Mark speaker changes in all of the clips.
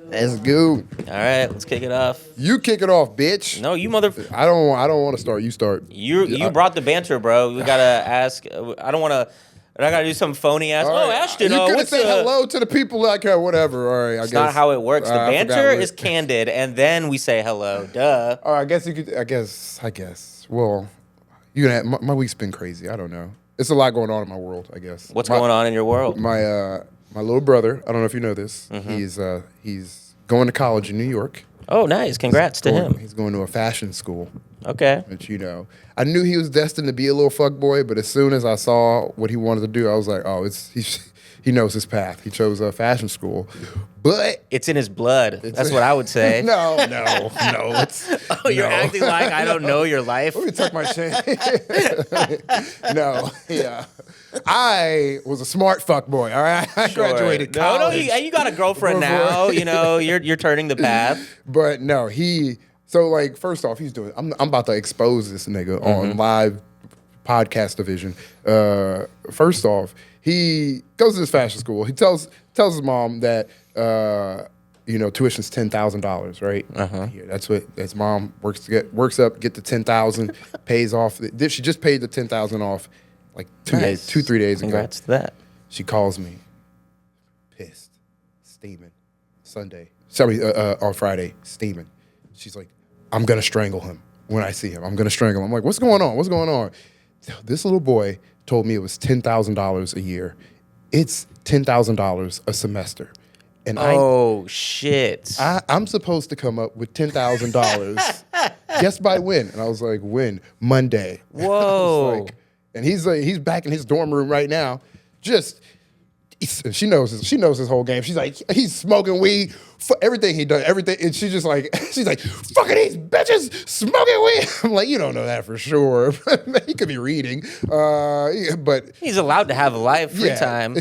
Speaker 1: Let's go.
Speaker 2: All right, let's kick it off.
Speaker 1: You kick it off, bitch.
Speaker 2: No, you mother.
Speaker 1: I don't want to start. You start.
Speaker 2: You brought the banter, bro. We gotta ask. I don't want to. I gotta do some phony ass.
Speaker 1: Right.
Speaker 2: Oh, Ashton.
Speaker 1: You could have
Speaker 2: what's
Speaker 1: said hello to the people like whatever. All right, I guess.
Speaker 2: Not how it works. The
Speaker 1: I forgot
Speaker 2: banter
Speaker 1: what-
Speaker 2: is candid, and then we say hello. Duh.
Speaker 1: All right, I guess you could. I guess. Well, my week's been crazy. I don't know. It's a lot going on in my world. I guess.
Speaker 2: What's going on in your world?
Speaker 1: My little brother. I don't know if you know this.
Speaker 2: Mm-hmm.
Speaker 1: He's going to college in New York.
Speaker 2: Oh, nice. Congrats to him.
Speaker 1: He's going to a fashion school.
Speaker 2: Okay.
Speaker 1: Which, I knew he was destined to be a little fuckboy, but as soon as I saw what he wanted to do, I was like, oh, he knows his path. He chose a fashion school. But
Speaker 2: It's in his blood. That's what I would say.
Speaker 1: no.
Speaker 2: You're acting like I don't know your life.
Speaker 1: Let me tuck my chin. No, yeah. I was a smart fuck boy. All right, I graduated college.
Speaker 2: No, you got a girlfriend now. You're turning the path.
Speaker 1: But no, first off, he's doing. I'm about to expose this nigga on live podcast division. First off, he goes to this fashion school. He tells his mom that tuition's $10,000, right? Yeah, that's what his mom works up, get the $10,000, pays off. She just paid the $10,000 off like 3 days ago.
Speaker 2: Congrats to that.
Speaker 1: She calls me, pissed, steaming, on Friday, steaming. She's like, I'm gonna strangle him when I see him. I'm gonna strangle him. I'm like, what's going on? This little boy told me it was $10,000 a year. It's $10,000 a semester. And
Speaker 2: shit.
Speaker 1: I'm supposed to come up with $10,000. Guess by when? And I was like, when? Monday.
Speaker 2: Whoa.
Speaker 1: And he's back in his dorm room right now. She knows his whole game. She's like, he's smoking weed for everything he does, everything. And she's like, fucking these bitches smoking weed. I'm like, you don't know that for sure. He could be reading, but
Speaker 2: he's allowed to have a life, free time.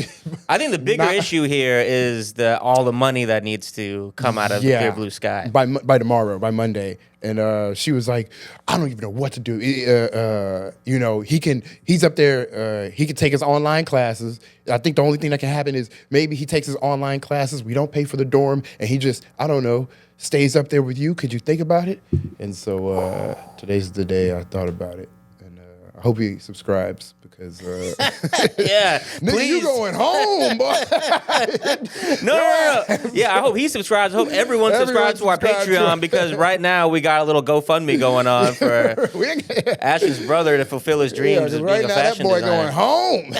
Speaker 2: I think the bigger issue here is all the money that needs to come out of the clear blue sky
Speaker 1: by tomorrow, by Monday. And she was like, I don't even know what to do. He's up there. He can take his online classes. I think the only thing that can happen is maybe he takes his online classes. We don't pay for the dorm. And he just, I don't know, stays up there with you. Could you think about it? And so today's the day I thought about it. And I hope he subscribes because
Speaker 2: yeah,
Speaker 1: nigga, you going home, boy.
Speaker 2: No. Yeah, I hope he subscribes. I hope everyone subscribes to our Patreon because right now we got a little GoFundMe going on for Ash's brother to fulfill his dreams of being a fashion
Speaker 1: boy
Speaker 2: designer.
Speaker 1: going home.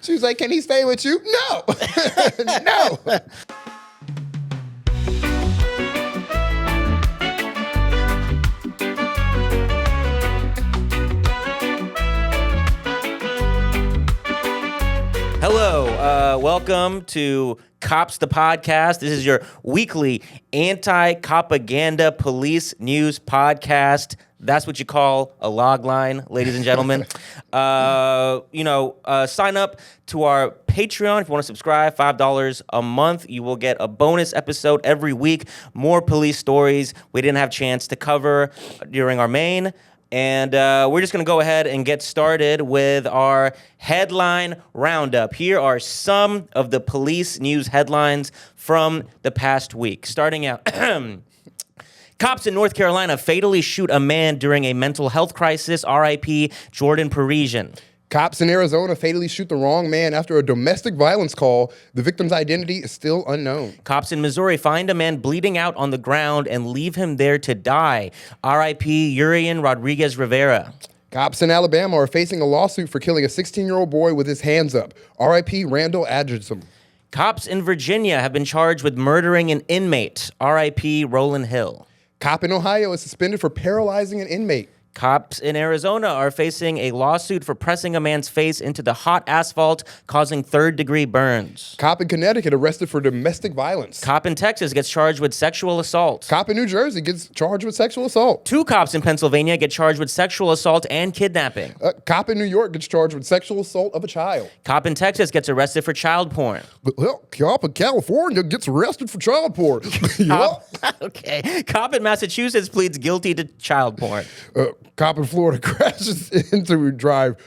Speaker 1: She was like, can he stay with you? No. No.
Speaker 2: Hello, welcome to KAWPS the podcast. This is your weekly anti-propaganda police news podcast. That's what you call a log line, ladies and gentlemen. Sign up to our Patreon if you want to subscribe. $5 a month. You will get a bonus episode every week. More police stories we didn't have a chance to cover during our main. And we're just going to go ahead and get started with our headline roundup. Here are some of the police news headlines from the past week. Starting out, cops in North Carolina fatally shoot a man during a mental health crisis. R.I.P. Jordan Parisian.
Speaker 1: Cops in Arizona fatally shoot the wrong man after a domestic violence call. The victim's identity is still unknown.
Speaker 2: Cops in Missouri find a man bleeding out on the ground and leave him there to die. R.I.P. Urian Rodriguez Rivera.
Speaker 1: Cops in Alabama are facing a lawsuit for killing a 16-year-old boy with his hands up. R.I.P. Randall Adgerson.
Speaker 2: Cops in Virginia have been charged with murdering an inmate. R.I.P. Roland Hill.
Speaker 1: Cop in Ohio is suspended for paralyzing an inmate.
Speaker 2: Cops in Arizona are facing a lawsuit for pressing a man's face into the hot asphalt, causing third-degree burns.
Speaker 1: Cop in Connecticut arrested for domestic violence.
Speaker 2: Cop in Texas gets charged with sexual assault.
Speaker 1: Cop in New Jersey gets charged with sexual assault.
Speaker 2: 2 cops in Pennsylvania get charged with sexual assault and kidnapping.
Speaker 1: Cop in New York gets charged with sexual assault of a child.
Speaker 2: Cop in Texas gets arrested for child porn.
Speaker 1: Well, cop in California gets arrested for child porn.
Speaker 2: Okay. Cop in Massachusetts pleads guilty to child porn.
Speaker 1: Cop in Florida crashes into a driver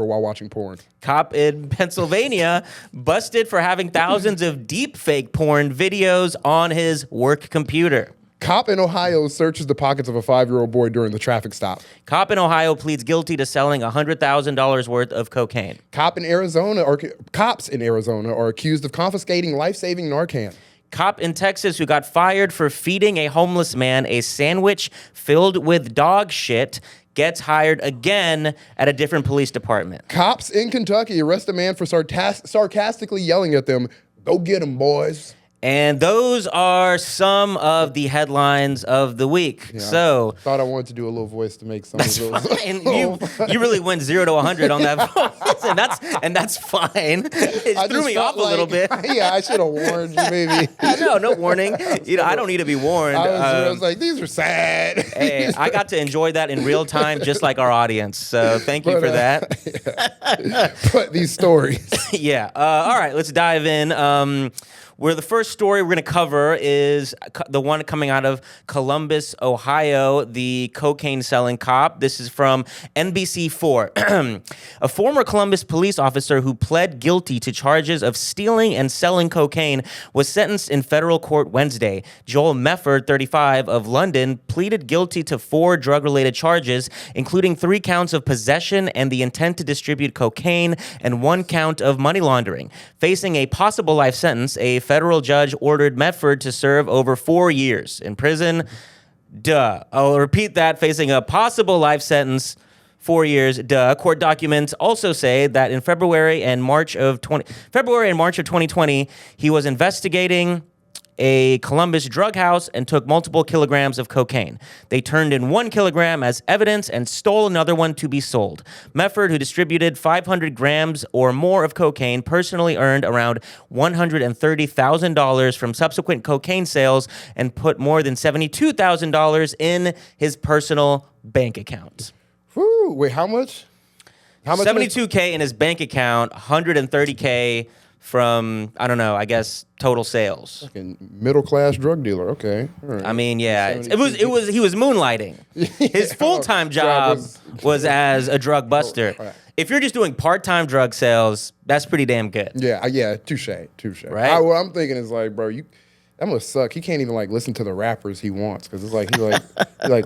Speaker 1: while watching porn.
Speaker 2: Cop in Pennsylvania busted for having thousands of deep fake porn videos on his work computer.
Speaker 1: Cop in Ohio searches the pockets of a 5-year-old boy during the traffic stop.
Speaker 2: Cop in Ohio pleads guilty to selling $100,000 worth of cocaine.
Speaker 1: Cops in Arizona are accused of confiscating life-saving Narcan.
Speaker 2: Cop in Texas who got fired for feeding a homeless man a sandwich filled with dog shit gets hired again at a different police department.
Speaker 1: Cops in Kentucky arrest a man for sarcastically yelling at them, "Go get 'em, boys."
Speaker 2: And those are some of the headlines of the week.
Speaker 1: Yeah,
Speaker 2: so
Speaker 1: I thought I wanted to do a little voice to make some of those.
Speaker 2: fine. You really went 0 to 100 on that voice, and that's fine. It threw me off a little bit.
Speaker 1: Yeah, I should have warned you, maybe.
Speaker 2: No warning. I don't need to be warned.
Speaker 1: I was like, these are sad.
Speaker 2: Hey, I got to enjoy that in real time, just like our audience. So thank you for that.
Speaker 1: Yeah. But these stories.
Speaker 2: Yeah. All right, let's dive in. Where the first story we're going to cover is the one coming out of Columbus, Ohio, the cocaine-selling cop. This is from NBC4. A former Columbus police officer who pled guilty to charges of stealing and selling cocaine was sentenced in federal court Wednesday. Joel Mefford, 35, of London, pleaded guilty to 4 drug-related charges, including 3 counts of possession and the intent to distribute cocaine and 1 count of money laundering. Facing a possible life sentence, a federal judge ordered Medford to serve over 4 years in prison. I'll repeat that. Facing a possible life sentence, 4 years. Court documents also say that in February and March of 2020, he was investigating a Columbus drug house and took multiple kilograms of cocaine. They turned in 1 kilogram as evidence and stole another one to be sold. Mefford, who distributed 500 grams or more of cocaine, personally earned around $130,000 from subsequent cocaine sales and put more than $72,000 in his personal bank account.
Speaker 1: Whew, wait, how much?
Speaker 2: $72K in his bank account, $130K from, I don't know, I guess total sales.
Speaker 1: Fucking middle class drug dealer. Okay. All right.
Speaker 2: I mean, yeah, he was moonlighting. His full-time job was as a drug buster.
Speaker 1: Right.
Speaker 2: If you're just doing part-time drug sales, that's pretty damn good.
Speaker 1: Yeah, touche.
Speaker 2: Right?
Speaker 1: What I'm thinking is like, bro, that must suck. He can't even like listen to the rappers he wants because it's like he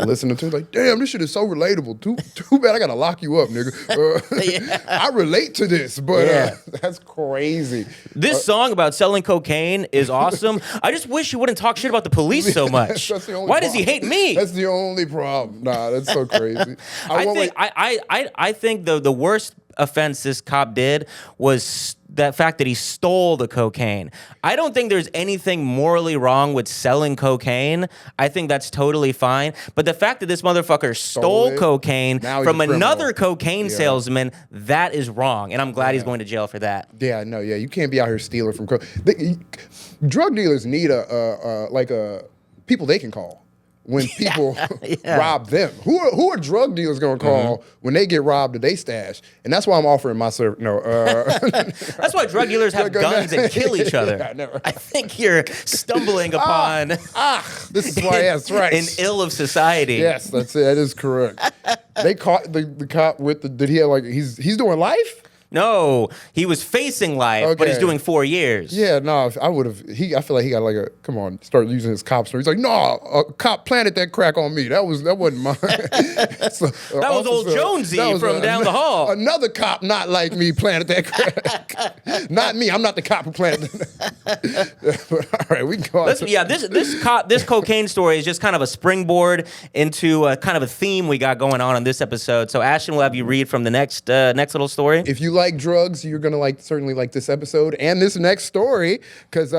Speaker 1: listening to it, like, damn, this shit is so relatable. Too bad I gotta lock you up, nigga. I relate to this, but that's crazy.
Speaker 2: This song about selling cocaine is awesome. I just wish he wouldn't talk shit about the police so much. Why does he hate me?
Speaker 1: That's the only problem. Nah, that's so crazy.
Speaker 2: I think the worst offense this cop did was that fact that he stole the cocaine. I don't think there's anything morally wrong with selling cocaine. I think that's totally fine. But the fact that this motherfucker stole cocaine from another cocaine salesman, that is wrong. And I'm glad he's going to jail for that.
Speaker 1: Yeah, no, you can't be out here stealing from drug dealers need people they can call when people rob them. Who are drug dealers going to call when they get robbed of their stash? And that's why I'm offering my service. No.
Speaker 2: That's why drug dealers have guns and kill each other. I think you're stumbling upon
Speaker 1: this is why, that's right.
Speaker 2: an ill of society.
Speaker 1: Yes, that's it. That is correct. They caught the cop with did he have he's doing life?
Speaker 2: No, he was facing life, but he's doing 4 years.
Speaker 1: Yeah, no, I would have. I feel like he got start using his cop story. He's like, no, a cop planted that crack on me. That wasn't mine.
Speaker 2: That was old Jonesy from down the hall.
Speaker 1: Another cop not like me planted that crack. Not me. I'm not the cop who planted it. All right, we can go on.
Speaker 2: This cocaine story is just kind of a springboard into kind of a theme we got going on this episode. So Ashton will have you read from the next little story.
Speaker 1: If you like drugs, you're gonna certainly like this episode and this next story because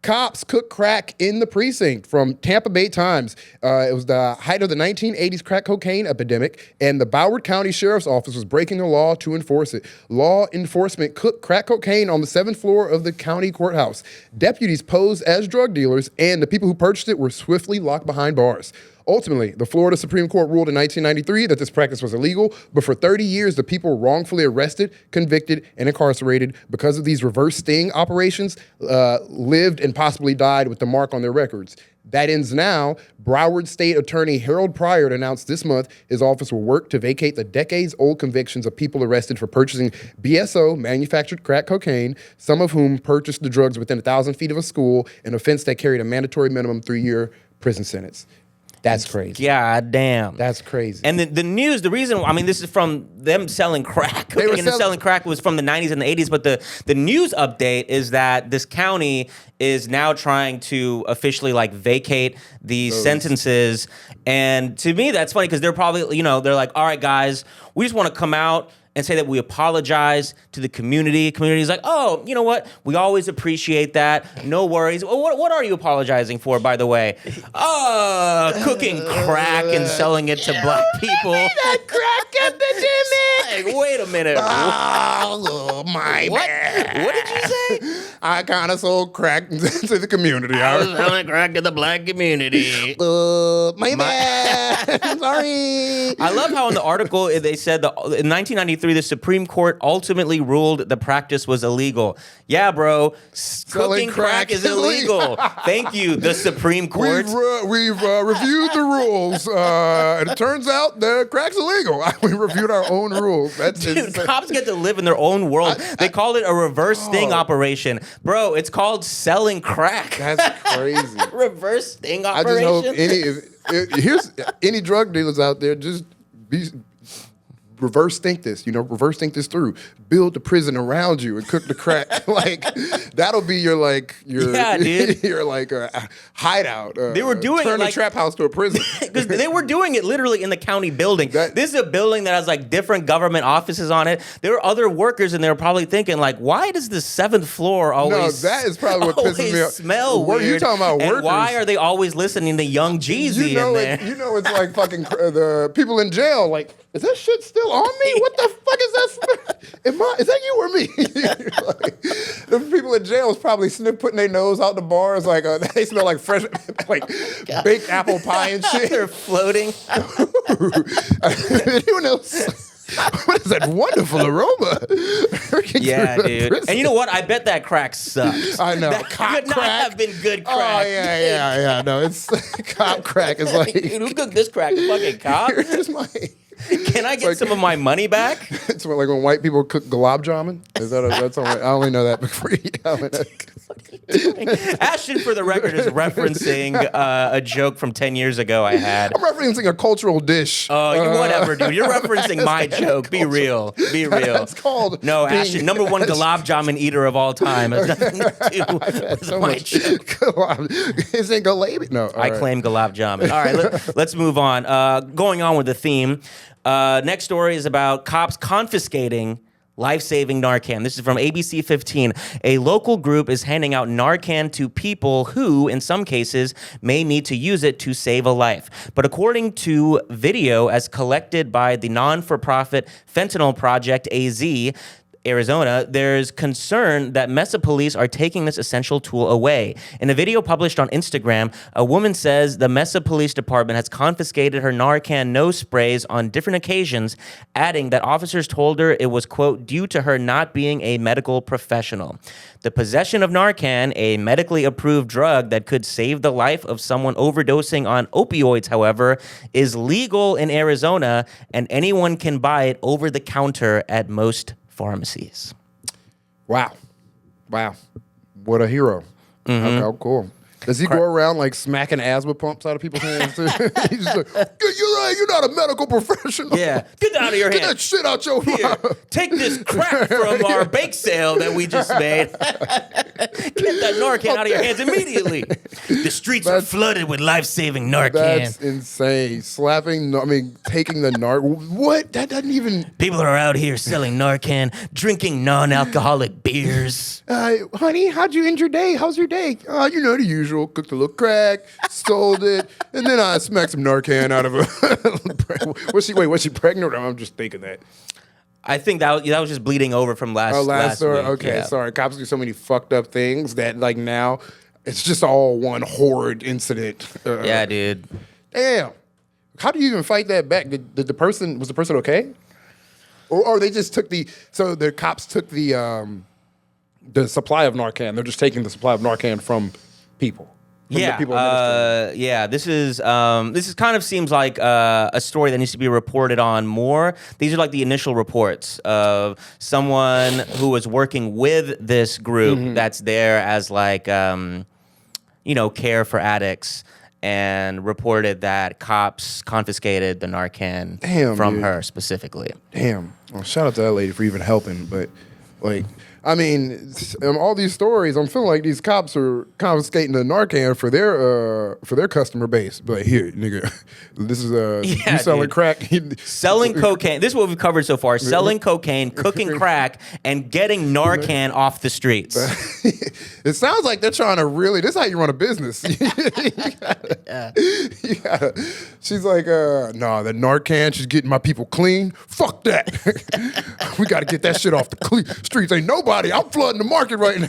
Speaker 1: cops cook crack in the precinct from Tampa Bay Times. It was the height of the 1980s crack cocaine epidemic, and the Broward County Sheriff's Office was breaking the law to enforce it. Law enforcement cooked crack cocaine on the 7th floor of the county courthouse. Deputies posed as drug dealers, and the people who purchased it were swiftly locked behind bars. Ultimately, the Florida Supreme Court ruled in 1993 that this practice was illegal, but for 30 years, the people wrongfully arrested, convicted, and incarcerated because of these reverse sting operations lived and possibly died with the mark on their records. That ends now. Broward State Attorney Harold Pryor announced this month his office will work to vacate the decades-old convictions of people arrested for purchasing BSO, manufactured crack cocaine, some of whom purchased the drugs within 1,000 feet of a school, an offense that carried a mandatory minimum 3-year prison sentence. That's crazy.
Speaker 2: God damn.
Speaker 1: That's crazy.
Speaker 2: And the news, the reason, I mean, this is from them selling crack. Cocaine and selling crack was from the 90s and the 80s, but the news update is that this county is now trying to officially like vacate these sentences. And to me, that's funny because they're probably, they're like, all right, guys, we just want to come out and say that we apologize to the community. Community's like, oh, you know what? We always appreciate that. No worries. What are you apologizing for, by the way? Cooking crack and selling it to black people.
Speaker 1: That crack epidemic.
Speaker 2: Like, wait a minute.
Speaker 1: Oh, my bad.
Speaker 2: What did you say?
Speaker 1: I kind of sold crack to the community.
Speaker 2: I was selling crack to the black community.
Speaker 1: My bad. I'm sorry.
Speaker 2: I love how in the article they said that in 1993 the Supreme Court ultimately ruled the practice was illegal. Yeah, bro. Cooking crack is illegal. Thank you, the Supreme Court.
Speaker 1: We've reviewed the rules, and it turns out that crack's illegal. We reviewed our own rules. That's
Speaker 2: Dude, cops get to live in their own world. They call it a reverse sting operation. Bro, it's called selling crack.
Speaker 1: That's crazy.
Speaker 2: Reverse sting operation?
Speaker 1: I just hope here's any drug dealers out there, just reverse think this, reverse think this through. Build the prison around you and cook the crack. Like that'll be your
Speaker 2: dude.
Speaker 1: your hideout.
Speaker 2: They were doing
Speaker 1: turn
Speaker 2: it
Speaker 1: the trap house to a prison.
Speaker 2: Because they were doing it literally in the county building. This is a building that has like different government offices on it. There were other workers and they were probably thinking like, why does the 7th floor always?
Speaker 1: No, that is probably what pisses me off.
Speaker 2: Smell weird.
Speaker 1: You talking about workers?
Speaker 2: And why are they always listening to Young Jeezy in there?
Speaker 1: It's like fucking the people in jail. Like, is that shit still on me? What the fuck is that smell? Is that you or me? Like, the people in jail is probably putting their nose out the bars. Like they smell like fresh, like baked apple pie and shit.
Speaker 2: They're floating.
Speaker 1: Anyone else? What is that wonderful aroma?
Speaker 2: Yeah, dude. And you know what? I bet that crack sucks.
Speaker 1: I know.
Speaker 2: That could not have been good crack.
Speaker 1: Oh, yeah. No, it's cop crack. It's like,
Speaker 2: dude, who cooked this crack? The fucking cop?
Speaker 1: Here's my...
Speaker 2: Can I get some of my money back?
Speaker 1: It's like when white people cook gulab jamun. That's only, I only know that before
Speaker 2: Ashton, for the record, is referencing a joke from 10 years ago I had.
Speaker 1: I'm referencing a cultural dish.
Speaker 2: Oh, whatever, dude. You're referencing my joke. Be real. Be real.
Speaker 1: It's called...
Speaker 2: No, Ashton, #1 gulab jamun eater of all time. It has nothing to do with my joke.
Speaker 1: Isn't gulabi? No.
Speaker 2: I claim gulab jamun. All right, let's move on. Going on with the theme. Next story is about cops confiscating life-saving Narcan. This is from ABC 15. A local group is handing out Narcan to people who, in some cases, may need to use it to save a life. But according to video as collected by the non-for-profit Fentanyl Project AZ, Arizona, there's concern that Mesa police are taking this essential tool away. In a video published on Instagram, a woman says the Mesa Police Department has confiscated her Narcan nose sprays on different occasions, adding that officers told her it was, quote, due to her not being a medical professional. The possession of Narcan, a medically approved drug that could save the life of someone overdosing on opioids, however, is legal in Arizona, and anyone can buy it over the counter at most pharmacies.
Speaker 1: Wow. What a hero. Mm-hmm. Okay, cool. Does he go around like smacking asthma pumps out of people's hands too? He's just like, you're not a medical professional.
Speaker 2: Yeah. Get that out of your hand.
Speaker 1: Get that shit out your mouth.
Speaker 2: Take this crack from our bake sale that we just made. Get that Narcan out of your hands immediately. The streets are flooded with life-saving Narcan.
Speaker 1: That's insane. Taking the Narcan. What? That doesn't even...
Speaker 2: People are out here selling Narcan, drinking non-alcoholic beers.
Speaker 1: Honey, how'd you end your day? How's your day? The usual. Cooked a little crack, sold it, and then I smacked some Narcan out of her. Was she pregnant? I'm just thinking that.
Speaker 2: I think that was just bleeding over from last
Speaker 1: story.
Speaker 2: Week.
Speaker 1: Okay,
Speaker 2: yeah.
Speaker 1: Sorry. Cops do so many fucked up things that like now it's just all one horrid incident.
Speaker 2: Yeah, dude.
Speaker 1: Damn. how do you even fight that back? Did the person okay? Or they just took the cops took the supply of Narcan. They're just taking the supply of Narcan from people.
Speaker 2: Yeah, this is kind of seems like a story that needs to be reported on more. These are like the initial reports of someone who was working with this group that's there as like, care for addicts, and reported that cops confiscated the Narcan from her specifically.
Speaker 1: Damn. Well, shout out to that lady for even helping, but like, I mean, all these stories, I'm feeling like these cops are confiscating the Narcan for their customer base. But here, nigga, this is you selling crack,
Speaker 2: selling cocaine. This is what we've covered so far: selling cocaine, cooking crack, and getting Narcan off the streets.
Speaker 1: It sounds like they're trying to really. This is how you run a business. You gotta, she's like, nah, the Narcan. She's getting my people clean. Fuck that. We got to get that shit off the streets. Ain't nobody. I'm flooding the market right now.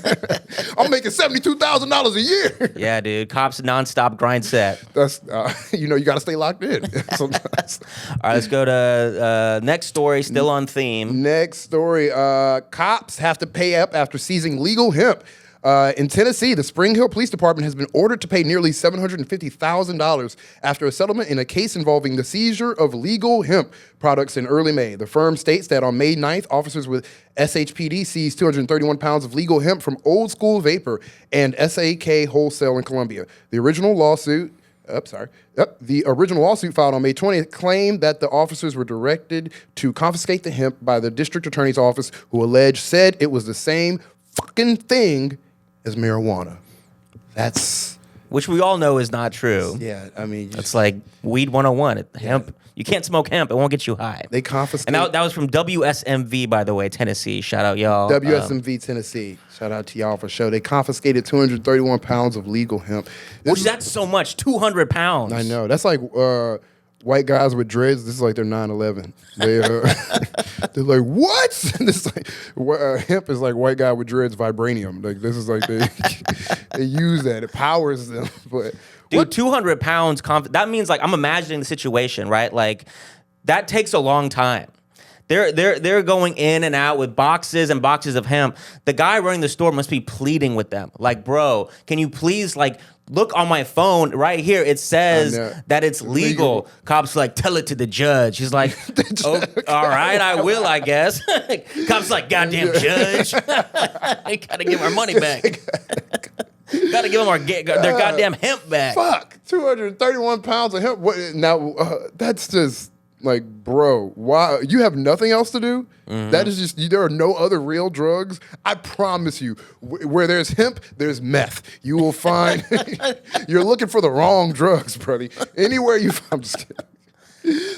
Speaker 1: I'm making $72,000 a year.
Speaker 2: Yeah, dude. Cops nonstop grind set.
Speaker 1: That's you got to stay locked in sometimes.
Speaker 2: All right, let's go to next story. Still on theme.
Speaker 1: Next story. Cops have to pay up after seizing legal hemp. In Tennessee, the Spring Hill Police Department has been ordered to pay nearly $750,000 after a settlement in a case involving the seizure of legal hemp products in early May. The firm states that on May 9th, officers with SHPD seized 231 pounds of legal hemp from Old School Vapor and SAK Wholesale in Columbia. The original lawsuit filed on May 20th claimed that the officers were directed to confiscate the hemp by the district attorney's office, who said it was the same fucking thing as marijuana.
Speaker 2: Which we all know is not true.
Speaker 1: Yeah, I mean,
Speaker 2: it's like weed 101. Hemp. You can't smoke hemp. It won't get you high.
Speaker 1: They confiscated.
Speaker 2: And that was from WSMV, by the way, Tennessee. Shout out, y'all.
Speaker 1: WSMV, Tennessee. Shout out to y'all for sure. They confiscated 231 pounds of legal hemp.
Speaker 2: That's so much. 200 pounds.
Speaker 1: I know. That's like white guys with dreads. This is like their 9/11. They're like, what? This is like hemp is like white guy with dreads vibranium. Like this is like they use that. It powers them. But
Speaker 2: dude, 200 pounds. That means like I'm imagining the situation, right? Like that takes a long time. They're going in and out with boxes and boxes of hemp. The guy running the store must be pleading with them. Like, bro, can you please look on my phone right here. It says that it's legal. Cops like, tell it to the judge. He's like, oh, all right, I will, I guess. Cops like, goddamn judge. I gotta give our money back. Gotta give them their goddamn hemp back.
Speaker 1: Fuck, 231 pounds of hemp. Now, that's just like, bro, why? You have nothing else to do? Mm-hmm. That is just, there are no other real drugs. I promise you, where there's hemp, there's meth. You will find, you're looking for the wrong drugs, buddy. Anywhere you find, I'm just kidding.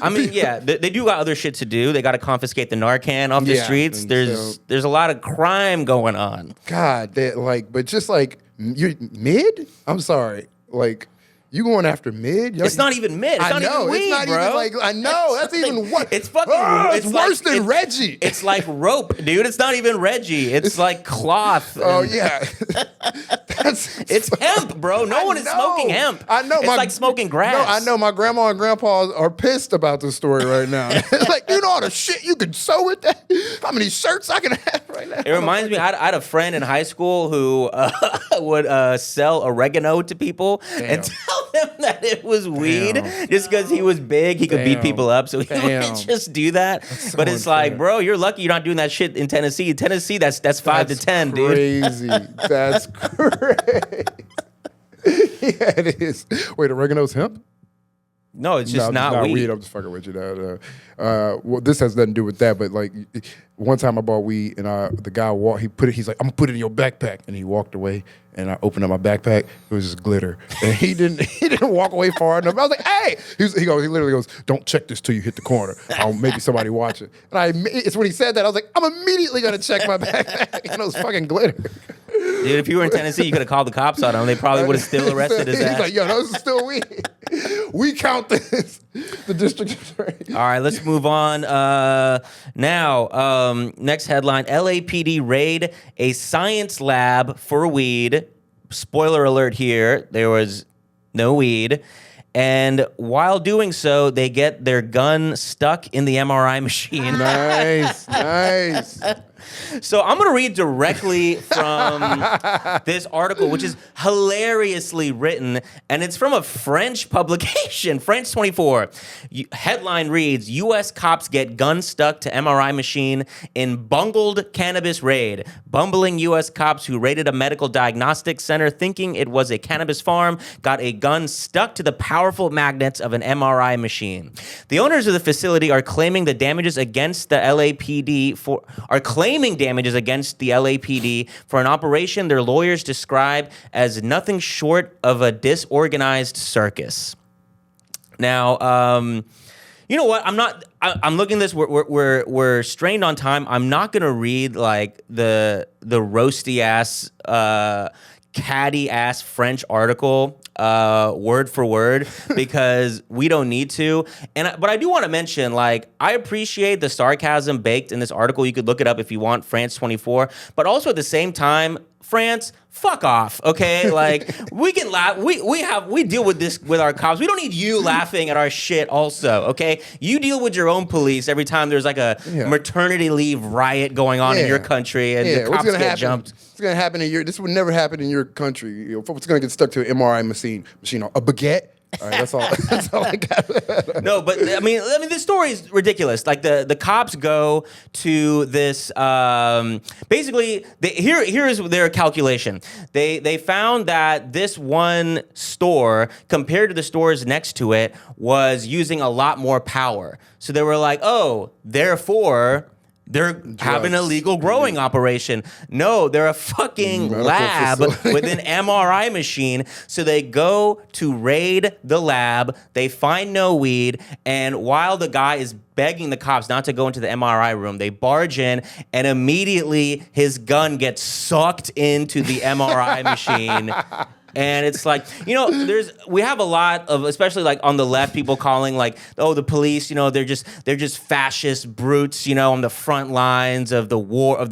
Speaker 2: I mean, yeah, they do got other shit to do. They got to confiscate the Narcan off the streets. There's a lot of crime going on.
Speaker 1: God, but just like, you're mid? I'm sorry. Like, you going after mid?
Speaker 2: It's not even mid. It's not even weed, bro.
Speaker 1: I know. That's even what?
Speaker 2: It's fucking.
Speaker 1: It's worse than Reggie.
Speaker 2: It's like rope, dude. It's not even Reggie. It's like cloth.
Speaker 1: Oh yeah.
Speaker 2: It's hemp, bro. No one is smoking hemp.
Speaker 1: I know.
Speaker 2: It's like smoking grass.
Speaker 1: No, I know. My grandma and grandpa are pissed about this story right now. It's like, you know all the shit you can sew with that? How many shirts I can have right now?
Speaker 2: It reminds me, I had a friend in high school who would sell oregano to people and tell them that it was weed just because he was big. He could beat people up, so he would just do that. So but it's like, bro, you're lucky you're not doing that shit in Tennessee. Tennessee, that's 5 to 10, dude.
Speaker 1: Crazy. That's crazy. Yeah, it is. Wait, oregano's hemp?
Speaker 2: No, it's just not weed.
Speaker 1: I'm just fucking with you. Well, this has nothing to do with that, but like one time I bought weed and the guy he's like, I'm gonna put it in your backpack, and he walked away, and I opened up my backpack. It was just glitter, and he didn't walk away far enough. I was like, hey, he literally goes, don't check this till you hit the corner. Maybe somebody watch it. And it's when he said that I was like, I'm immediately gonna check my backpack, and it was fucking glitter.
Speaker 2: Dude, if you were in Tennessee, you could have called the cops on him. They probably would have still arrested his ass.
Speaker 1: He's like, yo, those are still weed. We count this. The district attorney.
Speaker 2: All right, let's move on. Now, next headline, LAPD raid a science lab for weed. Spoiler alert here, there was no weed. And while doing so, they get their gun stuck in the MRI machine.
Speaker 1: Nice, nice.
Speaker 2: So I'm going to read directly from this article, which is hilariously written, and it's from a French publication, France 24. Headline reads, U.S. cops get gun stuck to MRI machine in bungled cannabis raid. Bumbling U.S. cops who raided a medical diagnostics center thinking it was a cannabis farm got a gun stuck to the powerful magnets of an MRI machine. The owners of the facility are claiming the damages against the LAPD for an operation their lawyers describe as nothing short of a disorganized circus. Now, you know what? I'm looking at this. We're strained on time. I'm not gonna read like the roasty ass, catty ass French article word for word because we don't need to. But I do want to mention, like, I appreciate the sarcasm baked in this article. You could look it up if you want, France 24. But also at the same time, France, fuck off, okay? Like, we can laugh. We deal with this with our cops. We don't need you laughing at our shit also, okay? You deal with your own police every time there's like a maternity leave riot going on in your country and the cops get jumped.
Speaker 1: What's going to happen in this would never happen in your country. You know, folks going to get stuck to an MRI machine, a baguette. All right, that's all. That's all I got.
Speaker 2: No, but I mean, this story is ridiculous. Like the cops go to this. Basically, here is their calculation. They found that this one store, compared to the stores next to it, was using a lot more power. So they were like, oh, therefore, they're having a legal growing operation. No, they're a fucking lab with an MRI machine. So they go to raid the lab. They find no weed. And while the guy is begging the cops not to go into the MRI room, they barge in, and immediately his gun gets sucked into the MRI machine. And it's like, you know, we have a lot of, especially like on the left, people calling like, oh, the police, you know, they're just fascist brutes, you know, on the front lines of the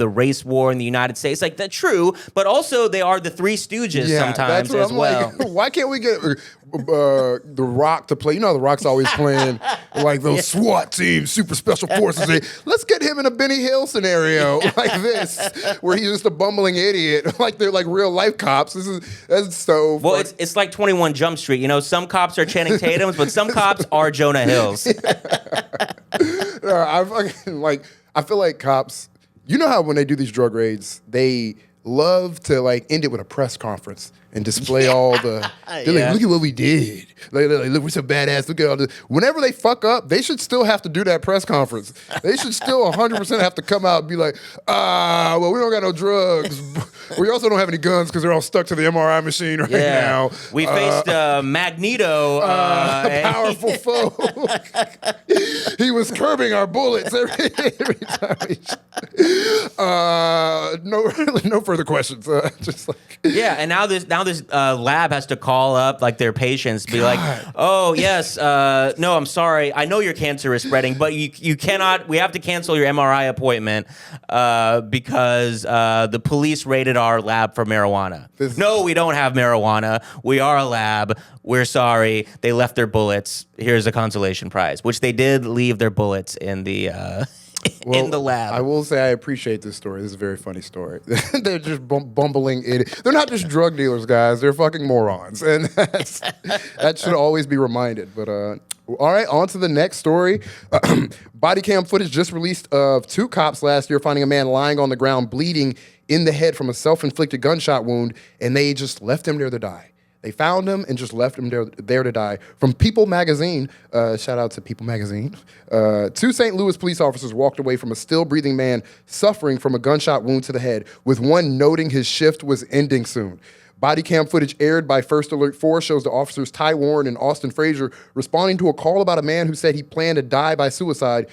Speaker 2: race war in the United States. Like, that's true, but also they are the Three Stooges sometimes as well.
Speaker 1: Like, why can't we get The Rock to play? You know, The Rock's always playing like those SWAT teams, super special forces. Let's get him in a Benny Hill scenario like this, where he's just a bumbling idiot. Like they're like real life cops. That's so.
Speaker 2: Well, it's like 21 Jump Street. You know, some cops are Channing Tatums, but some cops are Jonah Hills.
Speaker 1: I feel like cops. You know how when they do these drug raids, they love to like end it with a press conference and display all the. They're like, look at what we did. Like, look, we're so badass. Look at all this. Whenever they fuck up, they should still have to do that press conference. They should still 100% have to come out and be like, well, we don't got no drugs. We also don't have any guns because they're all stuck to the MRI machine right now.
Speaker 2: We faced Magneto,
Speaker 1: a powerful foe. He was curbing our bullets every time. No further questions. Just like
Speaker 2: and now this lab has to call up like their patients, be like, oh yes, no, I'm sorry, I know your cancer is spreading, but you cannot. We have to cancel your MRI appointment because the police raided our lab for marijuana. No, we don't have marijuana. We are a lab. We're sorry. They left their bullets. Here's a consolation prize, which they did leave their bullets in the. In the lab.
Speaker 1: I will say I appreciate this story. This is a very funny story. They're just bumbling idiots. They're not just drug dealers, guys. They're fucking morons. And that should always be reminded. But all right, on to the next story. Body cam footage just released of 2 cops last year finding a man lying on the ground bleeding in the head from a self-inflicted gunshot wound, and they just left him there to die. They found him and just left him there to die. From People Magazine, shout out to People Magazine, 2 St. Louis police officers walked away from a still-breathing man suffering from a gunshot wound to the head, with one noting his shift was ending soon. Body cam footage aired by First Alert 4 shows the officers Ty Warren and Austin Frazier responding to a call about a man who said he planned to die by suicide.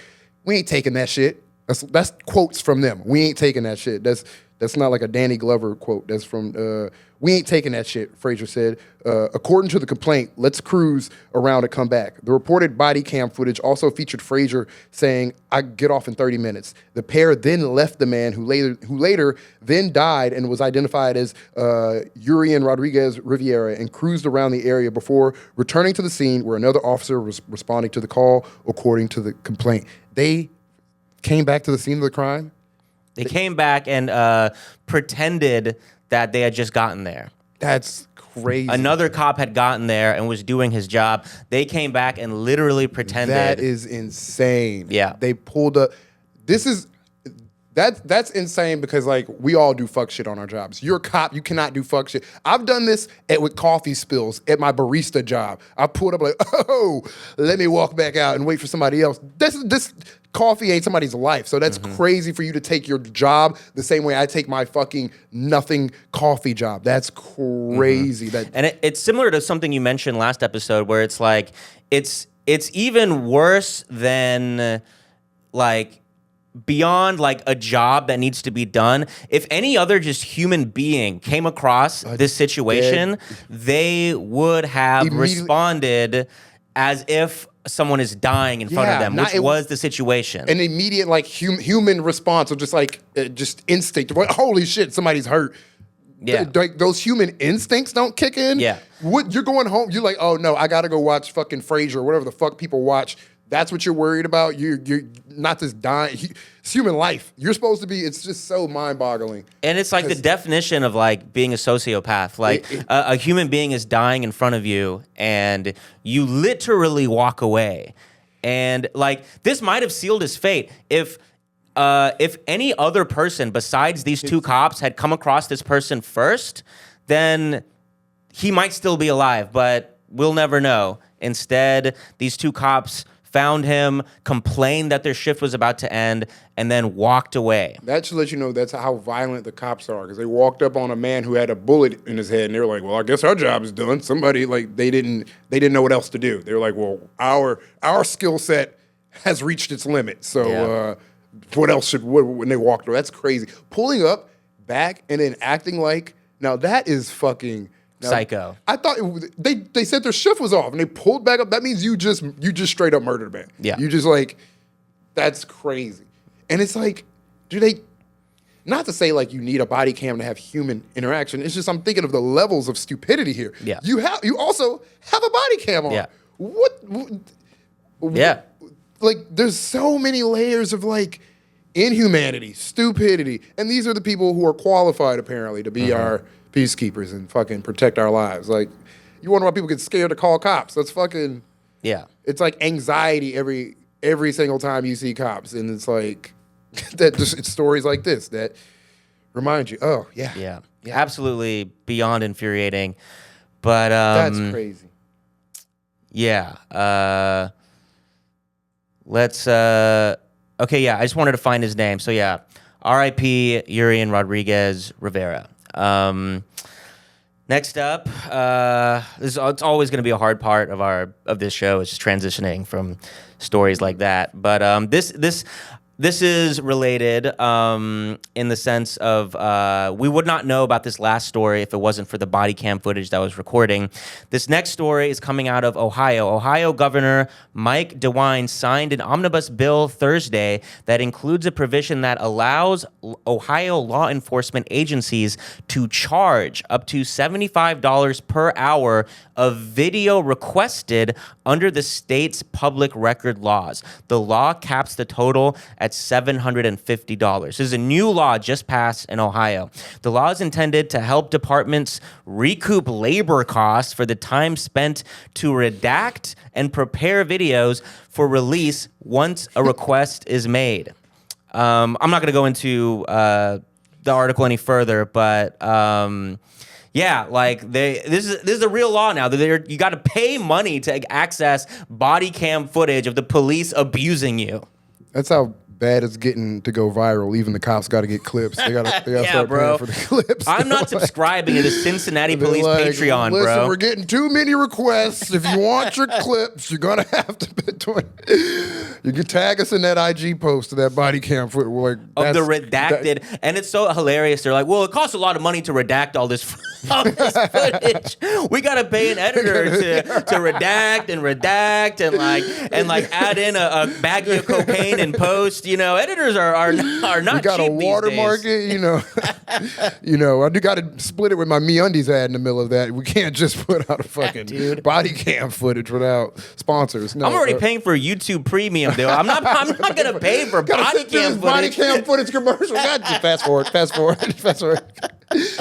Speaker 1: We ain't taking that shit. That's quotes from them. We ain't taking that shit. That's not like a Danny Glover quote. That's from We ain't taking that shit, Frazier said. According to the complaint, let's cruise around and come back. The reported body cam footage also featured Frazier saying, I get off in 30 minutes. The pair then left the man who later then died and was identified as Urian Rodriguez Riviera and cruised around the area before returning to the scene where another officer was responding to the call, according to the complaint. They came back to the scene of the crime?
Speaker 2: They came back and pretended that they had just gotten there.
Speaker 1: That's crazy.
Speaker 2: Another cop had gotten there and was doing his job. They came back and literally pretended.
Speaker 1: That is insane.
Speaker 2: Yeah.
Speaker 1: They pulled up. That's insane because, like, we all do fuck shit on our jobs. You're a cop. You cannot do fuck shit. I've done this with coffee spills at my barista job. I pulled up like, oh, let me walk back out and wait for somebody else. This coffee ain't somebody's life. So that's crazy for you to take your job the same way I take my fucking nothing coffee job. That's crazy.
Speaker 2: And it's similar to something you mentioned last episode where it's like, it's even worse than like beyond like a job that needs to be done. If any other just human being came across this situation, they would have responded as if someone is dying in front of them, which was the situation.
Speaker 1: An immediate like human response, or just like just instinct. Like, holy shit, somebody's hurt.
Speaker 2: Yeah,
Speaker 1: like those human instincts don't kick in.
Speaker 2: Yeah,
Speaker 1: you're going home. You're like, oh no, I gotta go watch fucking Frasier or whatever the fuck people watch. That's what you're worried about. You're not just dying. It's human life. You're supposed to be. It's just so mind-boggling.
Speaker 2: And it's like the definition of like being a sociopath. Like a human being is dying in front of you, and you literally walk away. And like this might have sealed his fate if any other person besides these two cops had come across this person first, then he might still be alive. But we'll never know. Instead, these two cops found him, complained that their shift was about to end, and then walked away.
Speaker 1: That should let you know that's how violent the cops are, because they walked up on a man who had a bullet in his head, and they were like, well, I guess our job is done. Somebody, like, they didn't know what else to do. They were like, well, our skill set has reached its limit, so what else when they walked away? That's crazy. Pulling up, back, and then acting like, now that is fucking... Now,
Speaker 2: psycho.
Speaker 1: I thought they said their shift was off and they pulled back up. That means you just straight up murdered a man.
Speaker 2: Yeah.
Speaker 1: You just like, that's crazy. And it's like, do they, not to say like you need a body cam to have human interaction. It's just I'm thinking of the levels of stupidity here.
Speaker 2: Yeah.
Speaker 1: You also have a body cam on.
Speaker 2: Yeah.
Speaker 1: What
Speaker 2: yeah.
Speaker 1: Like there's so many layers of like inhumanity, stupidity. And these are the people who are qualified apparently to be our peacekeepers and fucking protect our lives. Like, you wonder why people get scared to call cops. That's fucking...
Speaker 2: Yeah.
Speaker 1: It's like anxiety every single time you see cops. And it's like, it's stories like this that remind you, oh, yeah.
Speaker 2: Yeah. Absolutely beyond infuriating. But...
Speaker 1: that's crazy.
Speaker 2: Yeah. Let's... okay, yeah, I just wanted to find his name. So, yeah. R.I.P. Urian Rodriguez Rivera. Next up, it's always going to be a hard part of this show. Is just transitioning from stories like that. But this is related in the sense of we would not know about this last story if it wasn't for the body cam footage that was recording. This next story is coming out of Ohio. Ohio Governor Mike DeWine signed an omnibus bill Thursday that includes a provision that allows Ohio law enforcement agencies to charge up to $75 per hour of video requested under the state's public record laws. The law caps the total at $750. This is a new law just passed in Ohio. The law is intended to help departments recoup labor costs for the time spent to redact and prepare videos for release once a request is made. I'm not going to go into the article any further, but yeah, like this is a real law now. You got to pay money to access body cam footage of the police abusing you.
Speaker 1: That's how bad as getting to go viral, even the cops got to get clips. They got to
Speaker 2: Yeah,
Speaker 1: start
Speaker 2: bro.
Speaker 1: paying for the clips.
Speaker 2: I'm not subscribing to the Cincinnati Police Patreon,
Speaker 1: listen,
Speaker 2: bro.
Speaker 1: we're getting too many requests. If you want your clips, you're gonna have to pay 20. You can tag us in that IG post of that body cam footage. We're like,
Speaker 2: Of the redacted, and it's so hilarious. They're like, "Well, it costs a lot of money to redact all this footage. We gotta pay an editor to redact and like add in a baggie of cocaine and post. You know, editors are not
Speaker 1: we got
Speaker 2: cheap
Speaker 1: a watermark
Speaker 2: these days.
Speaker 1: it, you know. You know, I do got to split it with my MeUndies ad in the middle of that. We can't just put out a fucking body cam footage without sponsors. No,
Speaker 2: I'm already paying for YouTube Premium, dude. I'm not gonna pay for body cam footage.
Speaker 1: Body cam footage commercial. God, fast forward.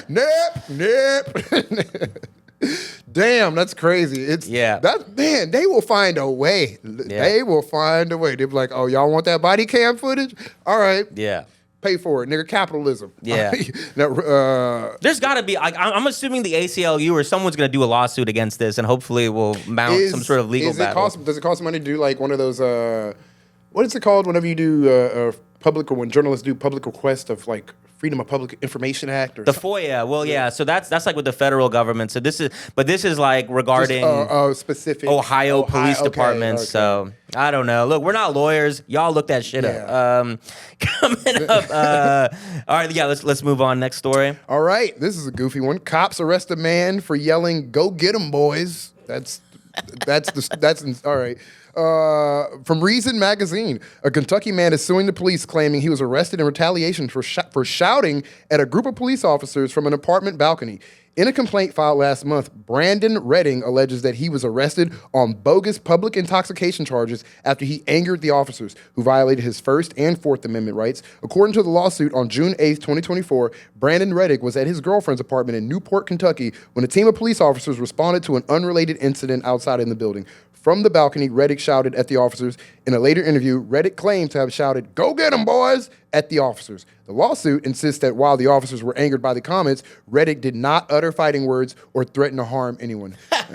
Speaker 1: Nip. Damn, that's crazy. They will find a way.
Speaker 2: Yeah.
Speaker 1: They will find a way. They'll be like, oh, y'all want that body cam footage? All right.
Speaker 2: Yeah.
Speaker 1: Pay for it, nigga. Capitalism.
Speaker 2: Yeah. There's got to be. I'm assuming the ACLU or someone's going to do a lawsuit against this, and hopefully it will mount some sort of legal battle.
Speaker 1: Does it cost money to do like one of those? What is it called? Whenever you do public, or when journalists do public request of like Freedom of Public Information Act or
Speaker 2: the FOIA. Well, yeah. So that's like with the federal government. So this is like regarding
Speaker 1: specific
Speaker 2: Ohio police departments.
Speaker 1: Okay.
Speaker 2: So I don't know. Look, we're not lawyers. Y'all look that shit up. Coming up. All right. Yeah. Let's move on. Next story.
Speaker 1: All right. This is a goofy one. Cops arrest a man for yelling, "Go get 'em, boys." That's all right. From Reason Magazine, a Kentucky man is suing the police, claiming he was arrested in retaliation for shouting at a group of police officers from an apartment balcony. In a complaint filed last month, Brandon Redding alleges that he was arrested on bogus public intoxication charges after he angered the officers, who violated his First and Fourth Amendment rights. According to the lawsuit, on June 8th, 2024, Brandon Redding was at his girlfriend's apartment in Newport, Kentucky, when a team of police officers responded to an unrelated incident outside in the building. From the balcony, Reddick shouted at the officers. In a later interview, Reddick claimed to have shouted, "Go get 'em, boys," at the officers. The lawsuit insists that while the officers were angered by the comments, Reddick did not utter fighting words or threaten to harm anyone.
Speaker 2: All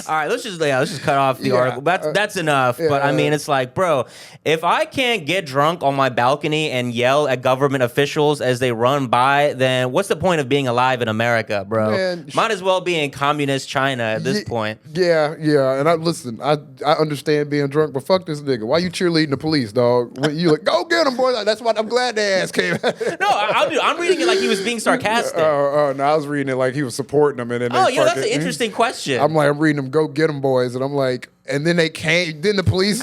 Speaker 2: right, let's just cut off the article. That's enough. But I mean, it's like, bro, if I can't get drunk on my balcony and yell at government officials as they run by, then what's the point of being alive in America, bro?
Speaker 1: Man,
Speaker 2: might as well be in communist China at this point.
Speaker 1: Yeah. And I understand being drunk, but fuck this nigga. Why you cheerleading the police, dog? When you like, go get them, boys. That's what I'm glad their ass came.
Speaker 2: No, I'm reading it like he was being sarcastic.
Speaker 1: No, I was reading it like he was supporting them. And then
Speaker 2: that's an interesting question.
Speaker 1: I'm reading them, go get them, boys. And I'm like, and then then the police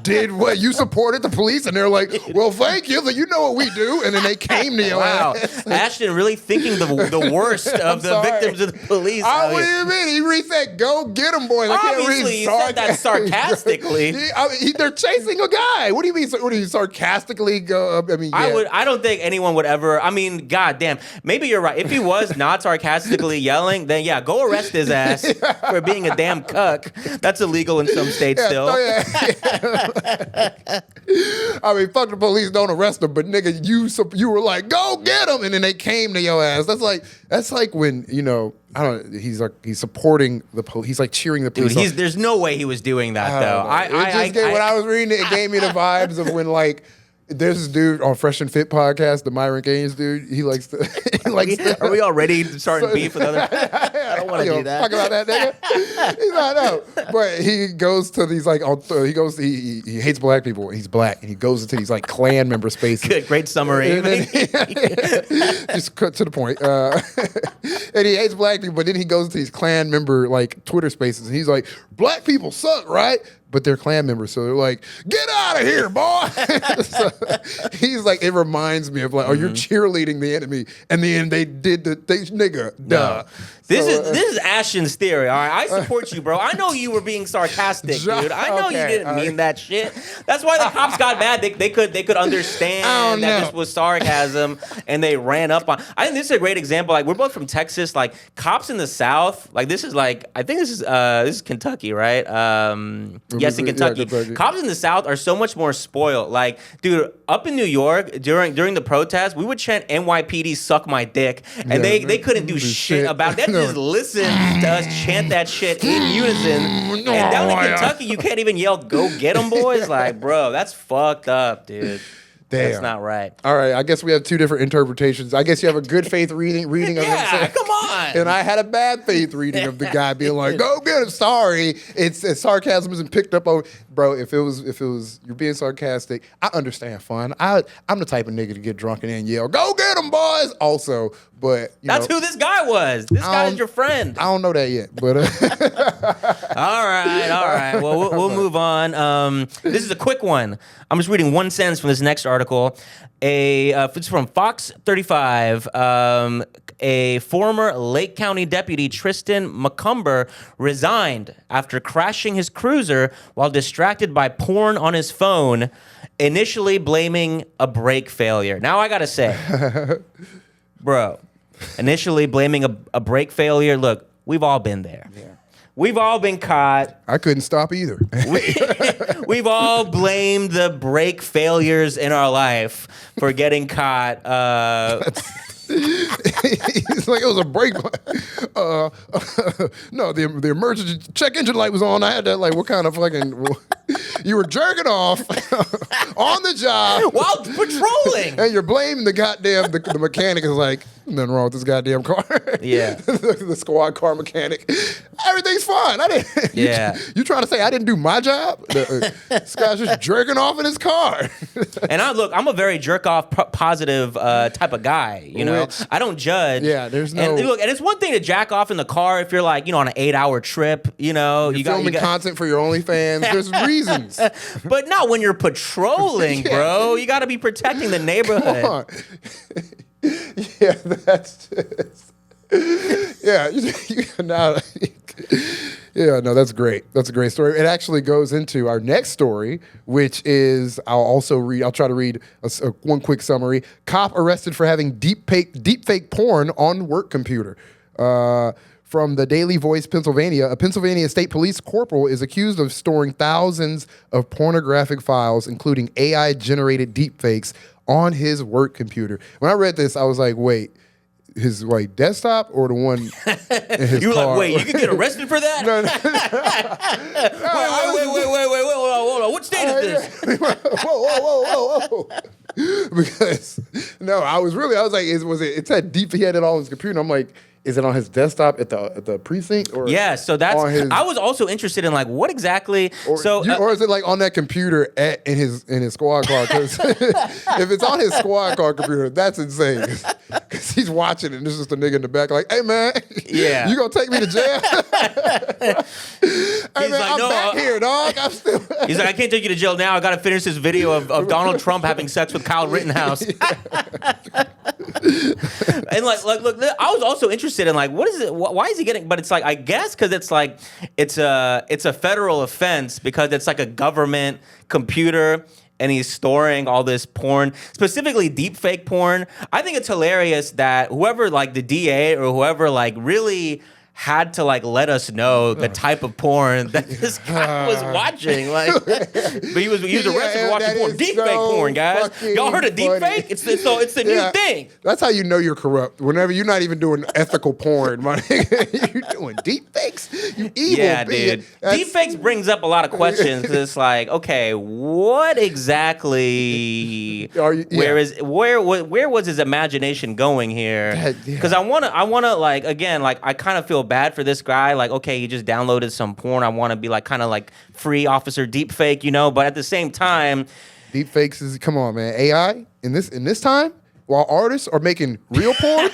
Speaker 1: did what? You supported the police? And they're like, well, thank you. You know what we do. And then they came to your ass.
Speaker 2: Ashton really thinking the worst of the victims of the police.
Speaker 1: What do you mean? He said, go get them, boys.
Speaker 2: Obviously, you said that sarcastically.
Speaker 1: They're chasing a guy. What do you mean? What do you sarcastically go? I mean, yeah.
Speaker 2: I don't think anyone would ever. I mean, goddamn. Maybe you're right. If he was not sarcastically yelling, then yeah, go arrest his ass for being a damn cuck. That's illegal in some states still.
Speaker 1: Yeah. I mean, fuck the police, don't arrest him, but nigga, you were like, go get him, and then they came to your ass. That's like when, you know, I don't know, he's supporting the police. He's like cheering the police.
Speaker 2: Dude, there's no way he was doing that though.
Speaker 1: When I was reading it, it gave me the vibes of when like there's this dude on Fresh and Fit podcast, the Myron Gaines dude. He likes to.
Speaker 2: Are we already starting beef with other? I don't want to do that.
Speaker 1: Talk about that nigga. He's not no. But he goes to these like he hates black people. He's black and he goes into these like Klan member spaces.
Speaker 2: Good, great summary.
Speaker 1: Just cut to the point. And he hates black people, but then he goes into these Klan member like Twitter spaces and he's like, black people suck, right? But they're Klan members, so they're like, "Get out of here, boy!" So he's like, it reminds me of like, oh, you're cheerleading the enemy, and then they did nigga, duh.
Speaker 2: This is Ashton's theory. All right, I support you, bro. I know you were being sarcastic, dude. I know you didn't mean that shit. That's why the cops got mad. They could understand that this was sarcasm, and they ran up on. I think this is a great example. Like we're both from Texas. Like cops in the South. Like this is like I think this is Kentucky, right? Yes, in Kentucky. Yeah, cops in the South are so much more spoiled. Like, dude, up in New York during the protest, we would chant NYPD suck my dick, and they couldn't do shit about that. just listens to us chant that shit in unison. And down in Kentucky, you can't even yell, "Go get 'em, boys!" Like, bro, that's fucked up, dude.
Speaker 1: Damn.
Speaker 2: That's not right.
Speaker 1: All right, I guess we have two different interpretations. I guess you have a good faith reading of him.
Speaker 2: Yeah, come on.
Speaker 1: And I had a bad faith reading of the guy being like, "Go get him." Sorry, it's sarcasm isn't picked up over. Bro, if it was you're being sarcastic, I understand fun. I'm the type of nigga to get drunk and then yell, "Go get him, boys!" Also, but
Speaker 2: that's who this guy was. This guy is your friend.
Speaker 1: I don't know that yet, but
Speaker 2: all right. Well, we'll move on. This is a quick one. I'm just reading one sentence from this next article. It's from Fox 35. A former Lake County deputy, Tristan McCumber, resigned after crashing his cruiser while distracted by porn on his phone, initially blaming a brake failure. Now I gotta say, bro, initially blaming a brake failure. Look, we've all been there. Yeah. We've all been caught.
Speaker 1: I couldn't stop either.
Speaker 2: We've all blamed the brake failures in our life for getting caught.
Speaker 1: It's like it was a brake. No, the emergency check engine light was on. I had that like, what kind of fucking? You were jerking off on the job
Speaker 2: while patrolling,
Speaker 1: and you're blaming the goddamn the mechanic is like, nothing wrong with this goddamn car.
Speaker 2: Yeah,
Speaker 1: the squad car mechanic. Everything's fine. I didn't.
Speaker 2: Yeah,
Speaker 1: you trying to say I didn't do my job? This guy's just jerking off in his car.
Speaker 2: And I'm a very jerk off positive type of guy. You know, I don't judge.
Speaker 1: Yeah, there's no.
Speaker 2: And look, and it's one thing to jack off in the car if you're like, on an 8-hour trip. You know,
Speaker 1: you filming content for your OnlyFans. There's reasons.
Speaker 2: But not when you're patrolling, bro. You got to be protecting the neighborhood.
Speaker 1: Yeah, that's just. Yeah, no, that's great. That's a great story. It actually goes into our next story, which is I'll try to read one quick summary. Cop arrested for having deep fake porn on work computer. From the Daily Voice, Pennsylvania, a Pennsylvania State Police corporal is accused of storing thousands of pornographic files, including AI-generated deepfakes, on his work computer. When I read this, I was like, wait, his desktop or the one in his
Speaker 2: You were
Speaker 1: car?
Speaker 2: like, wait, you could get arrested for that?
Speaker 1: No.
Speaker 2: Wait, hold on. What state is this?
Speaker 1: Whoa. Because, I was like, it said deep, he had it all on his computer. And I'm like, is it on his desktop at the precinct? Or
Speaker 2: yeah, so I was also interested in like what exactly.
Speaker 1: Or is it like on that computer in his squad car? Because if it's on his squad car computer, that's insane. Because he's watching it and there's just a nigga in the back like, hey man,
Speaker 2: yeah,
Speaker 1: you gonna take me to jail? Hey man,
Speaker 2: like,
Speaker 1: I'm back here, dog. I'm still.
Speaker 2: He's like, I can't take you to jail now. I got to finish this video of Donald Trump having sex with Kyle Rittenhouse. And look, I was also interested in like, what is it? Why is he getting? But it's like, I guess because it's like, it's a federal offense because it's like a government computer and he's storing all this porn, specifically deep fake porn. I think it's hilarious that whoever like the DA or whoever like really had to like let us know the type of porn that this guy was watching. Like, but he was arrested for watching porn. Deep fake porn, guys. Y'all heard of deep fake? It's the new thing.
Speaker 1: That's how you know you're corrupt. Whenever you're not even doing ethical porn, my nigga, you're doing deep fakes. You evil.
Speaker 2: Yeah, dude. Deep fakes brings up a lot of questions because it's like, okay, what exactly? Where was his imagination going here? Because I wanna like again like I kind of feel bad for this guy. Like, okay, he just downloaded some porn. I want to be like kind of like free officer deepfake, but at the same time,
Speaker 1: deepfakes is come on, man. AI in this time while artists are making real porn.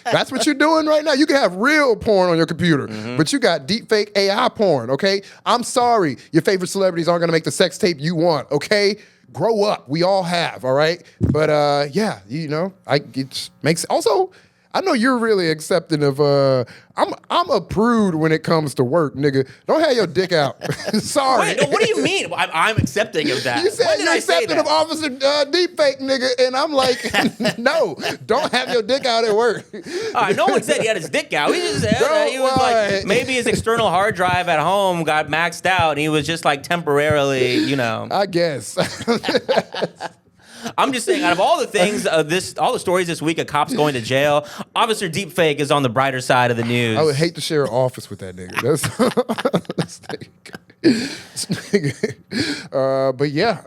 Speaker 1: That's what you're doing right now. You can have real porn on your computer, but you got deepfake AI porn. Okay, I'm sorry, your favorite celebrities aren't gonna make the sex tape you want. Okay. Grow up. We all have, all right? But it makes also. I know you're really accepting of. I'm a prude when it comes to work, nigga. Don't have your dick out. Sorry.
Speaker 2: Wait, no, what do you mean? I'm accepting of that.
Speaker 1: You said you're accepting of Officer Deepfake, nigga, and I'm like, no, don't have your dick out at work.
Speaker 2: All right, no one said he had his dick out. He just said he was like maybe his external hard drive at home got maxed out, and he was just like temporarily,
Speaker 1: I guess.
Speaker 2: I'm just saying, out of all the things, all the stories this week of cops going to jail, Officer Deepfake is on the brighter side of the news.
Speaker 1: I would hate to share an office with that nigga. But yeah,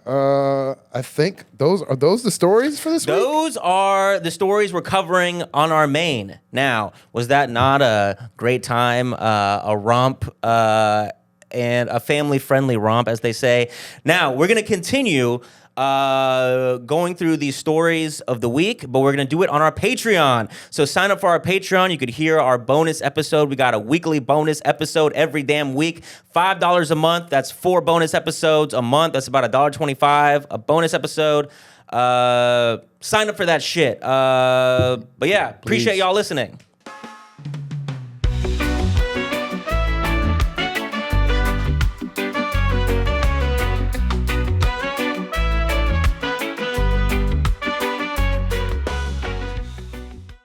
Speaker 1: I think those the stories for this week.
Speaker 2: Those are the stories we're covering on our main. Now, was that not a great time, a romp, and a family-friendly romp, as they say? Now, we're going to continue going through these stories of the week, but we're going to do it on our Patreon. So sign up for our Patreon. You could hear our bonus episode. We got a weekly bonus episode every damn week. $5 a month. That's 4 bonus episodes a month. That's about $1.25 a bonus episode. Sign up for that shit. But yeah, appreciate y'all listening.